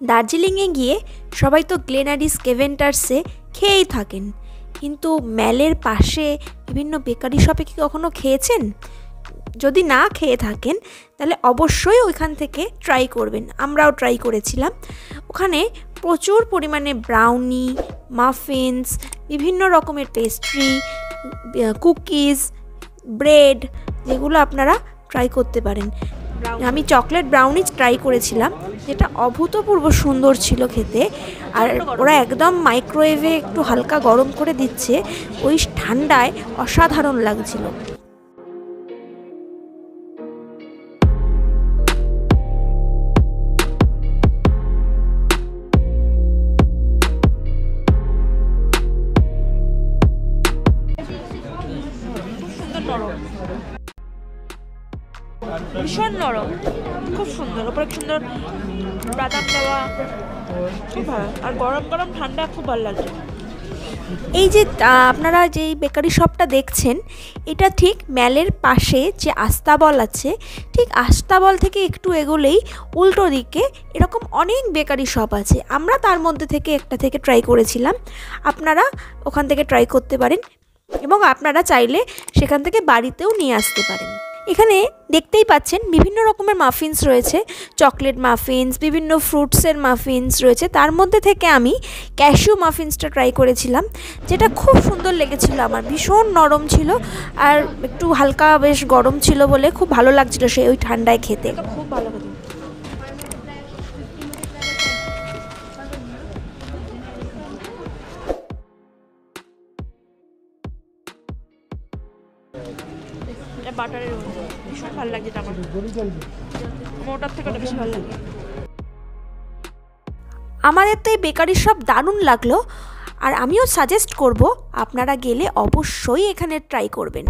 দার্জিলিংয়ে গিয়ে সবাই তো গ্লেনারিস কেভেন্টার্সে খেয়েই থাকেন, কিন্তু ম্যালের পাশে বিভিন্ন বেকারি শপে কি কখনো খেয়েছেন? যদি না খেয়ে থাকেন তাহলে অবশ্যই ওইখান থেকে ট্রাই করবেন। আমরাও ট্রাই করেছিলাম। ওখানে প্রচুর পরিমাণে ব্রাউনি, মাফিনস, বিভিন্ন রকমের পেস্ট্রি, কুকিজ, ব্রেড, যেগুলো আপনারা ট্রাই করতে পারেন। আমি চকলেট ব্রাউনি ট্রাই করেছিলাম, যেটা অভূতপূর্ব সুন্দর ছিল খেতে। আর ওরা একদম মাইক্রোওয়েভে একটু হালকা গরম করে দিচ্ছে, ওই ঠান্ডায় অসাধারণ লাগছিল। ভীষণ নরম, খুব সুন্দর, ওপরে সুন্দর বাদাম দেওয়া, খুব ভালো। আর গরম গরম ঠান্ডা খুব ভালো লাগছে। এই যে আপনারা যেই বেকারি শপটা দেখছেন, এটা ঠিক ম্যালের পাশে যে আস্তাবল আছে, ঠিক আস্তাবল থেকে একটু এগোলেই উল্টো দিকে এরকম অনেক বেকারি শপ আছে। আমরা তার মধ্যে থেকে একটা থেকে ট্রাই করেছিলাম। আপনারা ওখান থেকে ট্রাই করতে পারেন এবং আপনারা চাইলে সেখান থেকে বাড়িতেও নিয়ে আসতে পারেন। এখানে দেখতেই পাচ্ছেন বিভিন্ন রকমের মাফিনস রয়েছে, চকলেট মাফিনস, বিভিন্ন ফ্রুটসের মাফিনস রয়েছে। তার মধ্যে থেকে আমি ক্যাশিউ মাফিনসটা ট্রাই করেছিলাম, যেটা খুব সুন্দর লেগেছিল আমার। ভীষণ নরম ছিল আর একটু হালকা বেশ গরম ছিল বলে খুব ভালো লাগছিল সেই ওই ঠান্ডায় খেতে। খুব ভালো খেতে। বাটারের ভীষণ ভালো লাগছে আমার, ওটার থেকে বেশি ভালো লাগে। আমাদের তো এই বেকারি শপ দারুণ লাগলো, আর আমিও সাজেস্ট করব আপনারা গেলে অবশ্যই এখানে ট্রাই করবেন।